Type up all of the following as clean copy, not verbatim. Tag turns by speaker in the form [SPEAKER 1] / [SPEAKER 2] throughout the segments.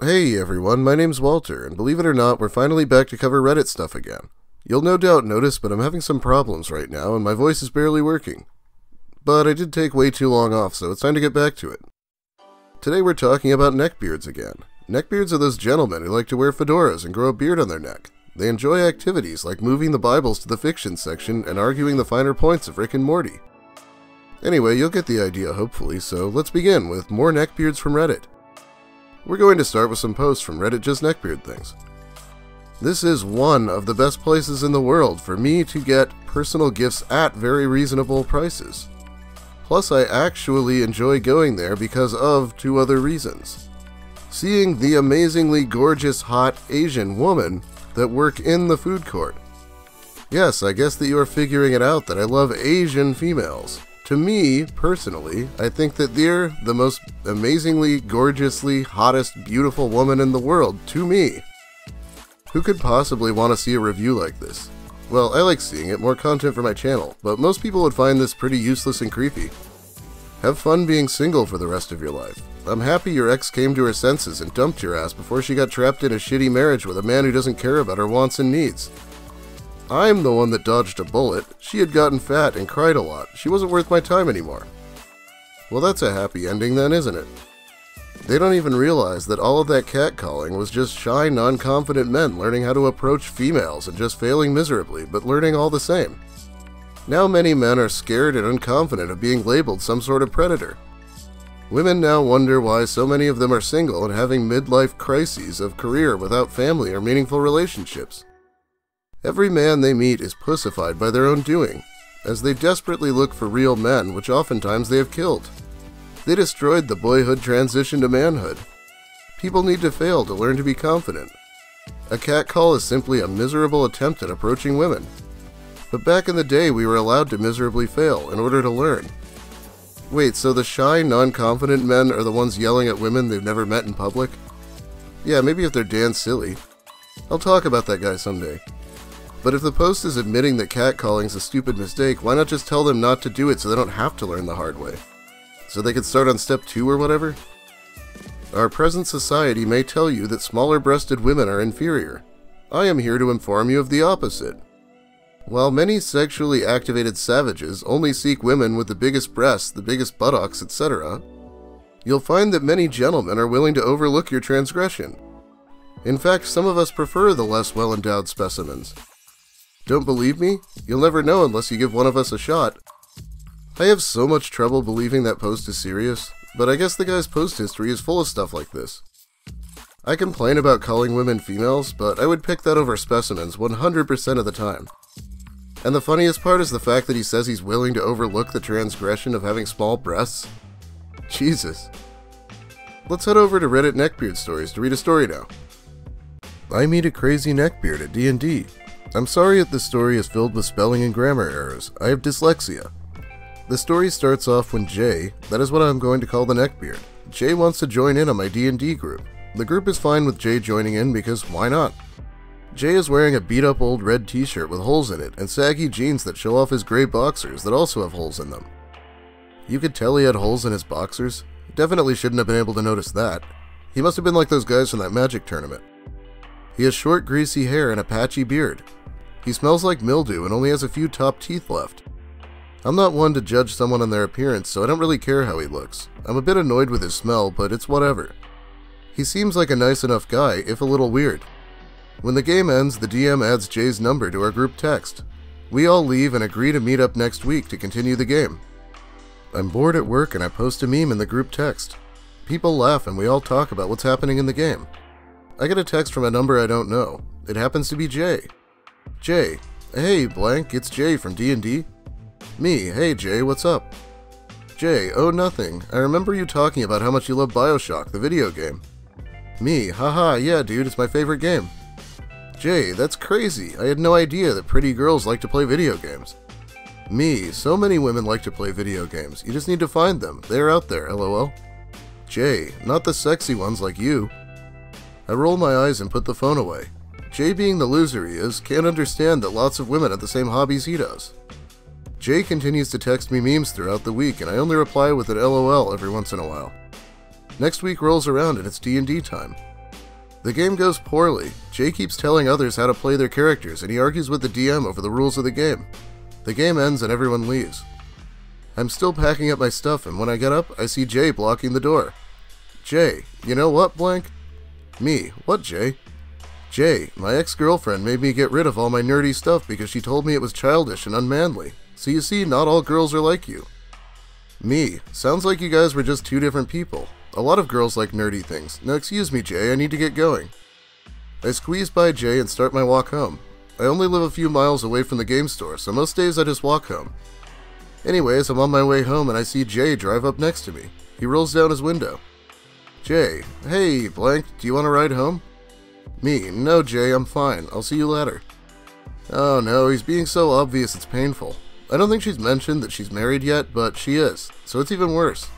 [SPEAKER 1] Hey everyone, my name's Walter, and believe it or not, we're finally back to cover Reddit stuff again. You'll no doubt notice, but I'm having some problems right now, and my voice is barely working. But I did take way too long off, so it's time to get back to it. Today we're talking about neckbeards again. Neckbeards are those gentlemen who like to wear fedoras and grow a beard on their neck. They enjoy activities like moving the Bibles to the fiction section and arguing the finer points of Rick and Morty. Anyway, you'll get the idea hopefully, so let's begin with more neckbeards from Reddit. We're going to start with some posts from Reddit Just Neckbeard Things. This is one of the best places in the world for me to get personal gifts at very reasonable prices. Plus, I actually enjoy going there because of two other reasons. Seeing the amazingly gorgeous, hot Asian woman that work in the food court. Yes, I guess that you are figuring it out that I love Asian females. To me, personally, I think that they're the most amazingly, gorgeously, hottest, beautiful woman in the world, to me. Who could possibly want to see a review like this? Well, I like seeing it, more content for my channel, but most people would find this pretty useless and creepy. Have fun being single for the rest of your life. I'm happy your ex came to her senses and dumped your ass before she got trapped in a shitty marriage with a man who doesn't care about her wants and needs. I'm the one that dodged a bullet. She had gotten fat and cried a lot. She wasn't worth my time anymore. Well, that's a happy ending then, isn't it? They don't even realize that all of that catcalling was just shy, non-confident men learning how to approach females and just failing miserably, but learning all the same. Now many men are scared and unconfident of being labeled some sort of predator. Women now wonder why so many of them are single and having midlife crises of career without family or meaningful relationships. Every man they meet is pussified by their own doing, as they desperately look for real men, which oftentimes they have killed. They destroyed the boyhood transition to manhood. People need to fail to learn to be confident. A catcall is simply a miserable attempt at approaching women. But back in the day, we were allowed to miserably fail in order to learn. Wait, so the shy, non-confident men are the ones yelling at women they've never met in public? Yeah, maybe if they're Dan Silly. I'll talk about that guy someday. But if the post is admitting that catcalling's a stupid mistake, why not just tell them not to do it so they don't have to learn the hard way? So they could start on step 2 or whatever? Our present society may tell you that smaller-breasted women are inferior. I am here to inform you of the opposite. While many sexually activated savages only seek women with the biggest breasts, the biggest buttocks, etc., you'll find that many gentlemen are willing to overlook your transgression. In fact, some of us prefer the less well-endowed specimens. Don't believe me? You'll never know unless you give one of us a shot. I have so much trouble believing that post is serious, but I guess the guy's post history is full of stuff like this. I complain about calling women females, but I would pick that over specimens 100% of the time. And the funniest part is the fact that he says he's willing to overlook the transgression of having small breasts. Jesus. Let's head over to Reddit Neckbeard Stories to read a story now. I meet a crazy neckbeard at D&D. I'm sorry if this story is filled with spelling and grammar errors. I have dyslexia. The story starts off when Jay, that is what I'm going to call the neckbeard, Jay wants to join in on my D&D group. The group is fine with Jay joining in because why not? Jay is wearing a beat-up old red t-shirt with holes in it and saggy jeans that show off his gray boxers that also have holes in them. You could tell he had holes in his boxers. Definitely shouldn't have been able to notice that. He must have been like those guys from that magic tournament. He has short, greasy hair and a patchy beard. He smells like mildew and only has a few top teeth left. I'm not one to judge someone on their appearance, so I don't really care how he looks. I'm a bit annoyed with his smell, but it's whatever. He seems like a nice enough guy, if a little weird. When the game ends, the DM adds Jay's number to our group text. We all leave and agree to meet up next week to continue the game. I'm bored at work and I post a meme in the group text. People laugh and we all talk about what's happening in the game. I get a text from a number I don't know. It happens to be Jay. Jay, hey blank, it's Jay from D&D. Me, hey Jay, what's up? Jay, oh nothing. I remember you talking about how much you love BioShock, the video game. Me, haha, yeah dude, it's my favorite game. Jay, that's crazy. I had no idea that pretty girls like to play video games. Me, so many women like to play video games. You just need to find them. They're out there, lol. Jay, not the sexy ones like you. I roll my eyes and put the phone away. Jay, being the loser he is, can't understand that lots of women have the same hobbies he does. Jay continues to text me memes throughout the week, and I only reply with an LOL every once in a while. Next week rolls around and it's D&D time. The game goes poorly. Jay keeps telling others how to play their characters, and he argues with the DM over the rules of the game. The game ends and everyone leaves. I'm still packing up my stuff, and when I get up, I see Jay blocking the door. Jay, you know what, blank? Me, what, Jay? Jay, my ex-girlfriend made me get rid of all my nerdy stuff because she told me it was childish and unmanly. So you see, not all girls are like you. Me, sounds like you guys were just two different people. A lot of girls like nerdy things. Now excuse me, Jay, I need to get going. I squeeze by Jay and start my walk home. I only live a few miles away from the game store, so most days I just walk home. Anyways, I'm on my way home and I see Jay drive up next to me. He rolls down his window. Jay, hey, blank, do you want to ride home? Me, no Jay, I'm fine. I'll see you later. Oh no, he's being so obvious it's painful. I don't think she's mentioned that she's married yet, but she is, so it's even worse.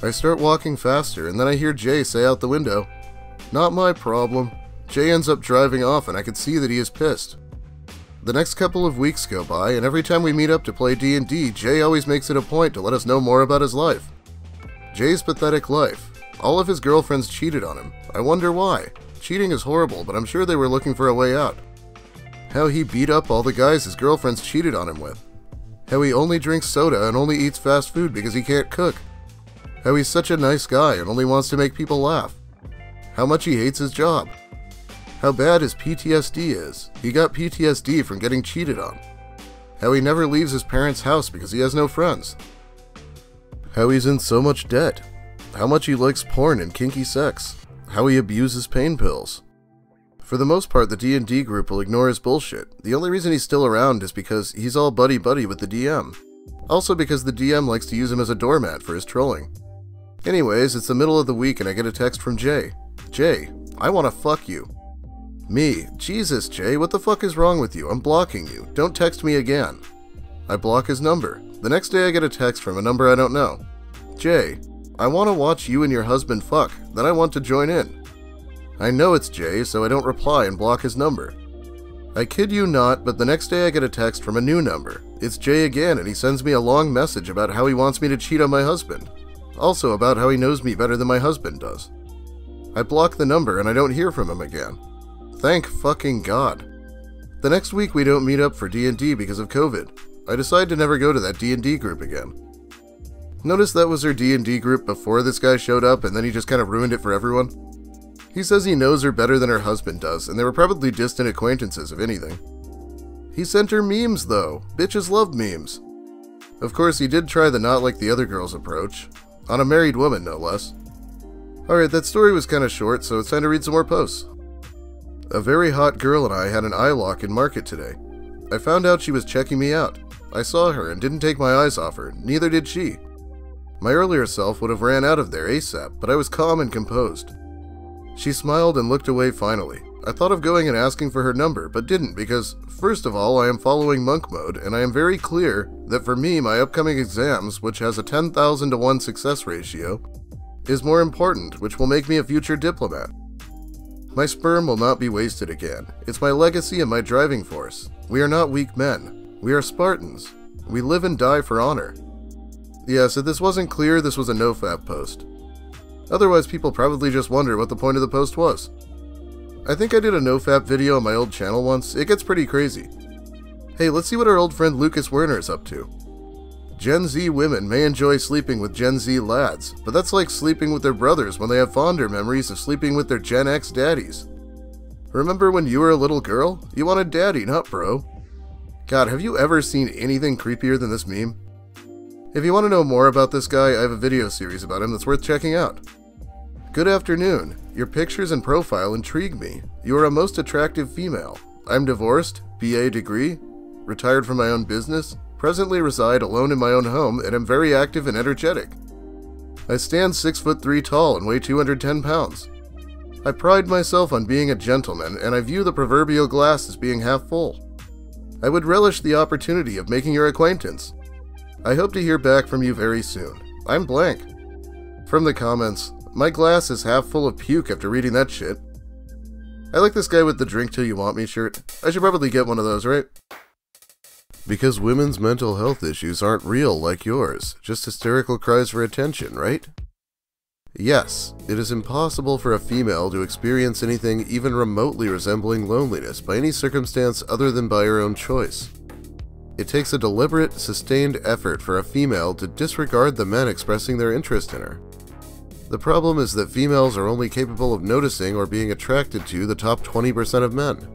[SPEAKER 1] I start walking faster, and then I hear Jay say out the window, "Not my problem." Jay ends up driving off, and I can see that he is pissed. The next couple of weeks go by, and every time we meet up to play D&D, Jay always makes it a point to let us know more about his life. Jay's pathetic life. All of his girlfriends cheated on him. I wonder why. Cheating is horrible, but I'm sure they were looking for a way out. How he beat up all the guys his girlfriends cheated on him with. How he only drinks soda and only eats fast food because he can't cook. How he's such a nice guy and only wants to make people laugh. How much he hates his job. How bad his PTSD is. He got PTSD from getting cheated on. How he never leaves his parents' house because he has no friends. How he's in so much debt. How much he likes porn and kinky sex. How he abuses pain pills. For the most part, the D&D group will ignore his bullshit. The only reason he's still around is because he's all buddy-buddy with the DM. Also because the DM likes to use him as a doormat for his trolling. Anyways, it's the middle of the week and I get a text from Jay. Jay, I wanna fuck you. Me, Jesus, Jay, what the fuck is wrong with you? I'm blocking you. Don't text me again. I block his number. The next day I get a text from a number I don't know. Jay, I wanna watch you and your husband fuck, then I want to join in. I know it's Jay, so I don't reply and block his number. I kid you not, but the next day I get a text from a new number. It's Jay again, and he sends me a long message about how he wants me to cheat on my husband. Also about how he knows me better than my husband does. I block the number and I don't hear from him again. Thank fucking God. The next week we don't meet up for D&D because of COVID. I decide to never go to that D&D group again. Notice that was her D&D group before this guy showed up and then he just kind of ruined it for everyone. He says he knows her better than her husband does, and they were probably distant acquaintances if anything. He sent her memes though. Bitches love memes. Of course he did try the not like the other girls approach. On a married woman, no less. Alright, that story was kinda short, so it's time to read some more posts. A very hot girl and I had an eye lock in Market today. I found out she was checking me out. I saw her and didn't take my eyes off her, neither did she. My earlier self would have ran out of there ASAP, but I was calm and composed. She smiled and looked away finally. I thought of going and asking for her number, but didn't because, first of all, I am following monk mode, and I am very clear that for me, my upcoming exams, which has a 10,000 to 1 success ratio, is more important, which will make me a future diplomat. My sperm will not be wasted again. It's my legacy and my driving force. We are not weak men. We are Spartans. We live and die for honor. Yes, if this wasn't clear, this was a nofap post. Otherwise, people probably just wonder what the point of the post was. I think I did a nofap video on my old channel once. It gets pretty crazy. Hey, let's see what our old friend Lucas Werner is up to. Gen Z women may enjoy sleeping with Gen Z lads, but that's like sleeping with their brothers when they have fonder memories of sleeping with their Gen X daddies. Remember when you were a little girl? You wanted daddy, not bro. God, have you ever seen anything creepier than this meme? If you want to know more about this guy, I have a video series about him that's worth checking out. Good afternoon. Your pictures and profile intrigue me. You are a most attractive female. I'm divorced, BA degree, retired from my own business, presently reside alone in my own home, and am very active and energetic. I stand 6'3" tall and weigh 210 pounds. I pride myself on being a gentleman, and I view the proverbial glass as being half full. I would relish the opportunity of making your acquaintance. I hope to hear back from you very soon. I'm blank. From the comments, my glass is half full of puke after reading that shit. I like this guy with the drink till you want me shirt. I should probably get one of those, right? Because women's mental health issues aren't real like yours, just hysterical cries for attention, right? Yes, it is impossible for a female to experience anything even remotely resembling loneliness by any circumstance other than by her own choice. It takes a deliberate, sustained effort for a female to disregard the men expressing their interest in her. The problem is that females are only capable of noticing or being attracted to the top 20% of men.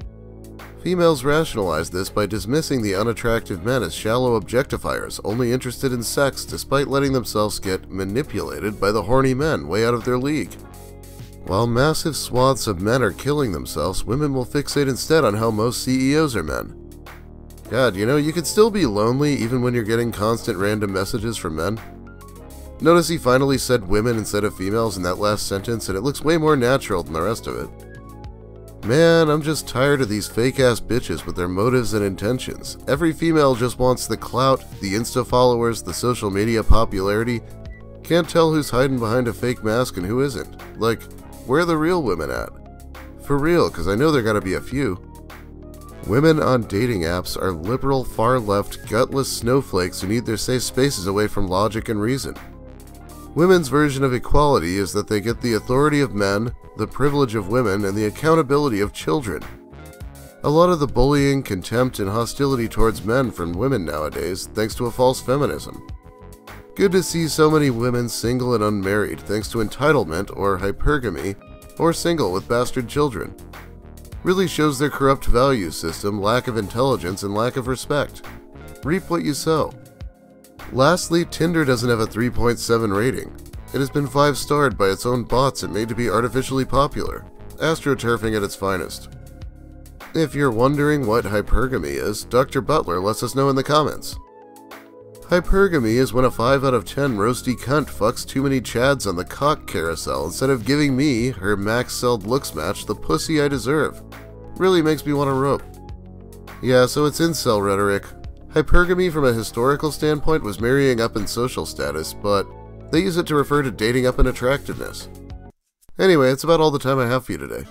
[SPEAKER 1] Females rationalize this by dismissing the unattractive men as shallow objectifiers only interested in sex, despite letting themselves get manipulated by the horny men way out of their league. While massive swaths of men are killing themselves, women will fixate instead on how most CEOs are men. God, you could still be lonely even when you're getting constant random messages from men. Notice he finally said women instead of females in that last sentence, and it looks way more natural than the rest of it. Man, I'm just tired of these fake-ass bitches with their motives and intentions. Every female just wants the clout, the Insta followers, the social media popularity. Can't tell who's hiding behind a fake mask and who isn't. Like, where are the real women at? For real, because I know there gotta be a few. Women on dating apps are liberal, far-left, gutless snowflakes who need their safe spaces away from logic and reason. Women's version of equality is that they get the authority of men, the privilege of women, and the accountability of children. A lot of the bullying, contempt, and hostility towards men from women nowadays thanks to a false feminism. Good to see so many women single and unmarried thanks to entitlement or hypergamy, or single with bastard children. Really shows their corrupt value system, lack of intelligence, and lack of respect. Reap what you sow. Lastly, Tinder doesn't have a 3.7 rating. It has been 5-starred by its own bots and made to be artificially popular, astroturfing at its finest. If you're wondering what hypergamy is, Dr. Butler lets us know in the comments. Hypergamy is when a 5 out of 10 roasty cunt fucks too many chads on the cock carousel instead of giving me, her max-celled looks match, the pussy I deserve. Really makes me want to rope. Yeah, so it's incel rhetoric. Hypergamy from a historical standpoint was marrying up in social status, but they use it to refer to dating up in attractiveness. Anyway, it's about all the time I have for you today.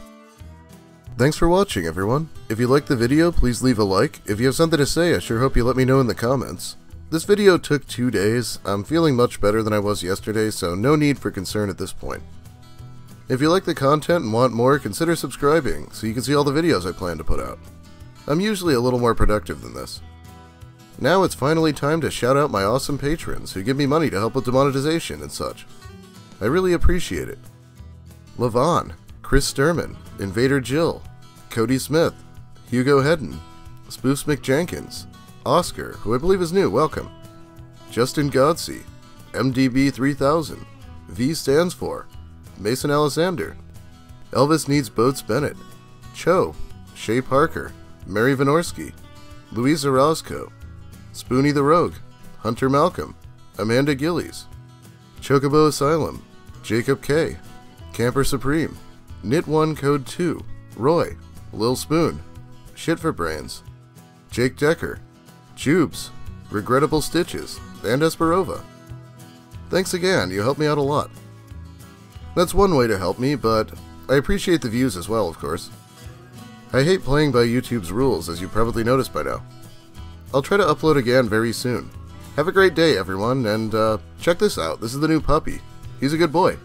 [SPEAKER 1] Thanks for watching, everyone. If you liked the video, please leave a like. If you have something to say, I sure hope you let me know in the comments. This video took 2 days. I'm feeling much better than I was yesterday, so no need for concern at this point. If you like the content and want more, consider subscribing so you can see all the videos I plan to put out. I'm usually a little more productive than this. Now it's finally time to shout out my awesome patrons who give me money to help with demonetization and such. I really appreciate it. Levon, Chris Sturman, Invader Jill, Cody Smith, Hugo Hedden, Spoofs McJenkins, Oscar, who I believe is new, welcome, Justin Godsey, MDB 3000, V stands for, Mason Alexander, Elvis Needs Boats Bennett, Cho, Shay Parker, Mary Vinorski, Louisa Roscoe, Spoonie the Rogue, Hunter Malcolm, Amanda Gillies, Chocobo Asylum, Jacob K, Camper Supreme, Knit1 Code 2, Roy, Lil Spoon, Shit for Brains, Jake Decker, Jubes, Regrettable Stitches, and Esperova. Thanks again, you helped me out a lot. That's one way to help me, but I appreciate the views as well, of course. I hate playing by YouTube's rules, as you probably noticed by now. I'll try to upload again very soon. Have a great day, everyone, and check this out. This is the new puppy. He's a good boy.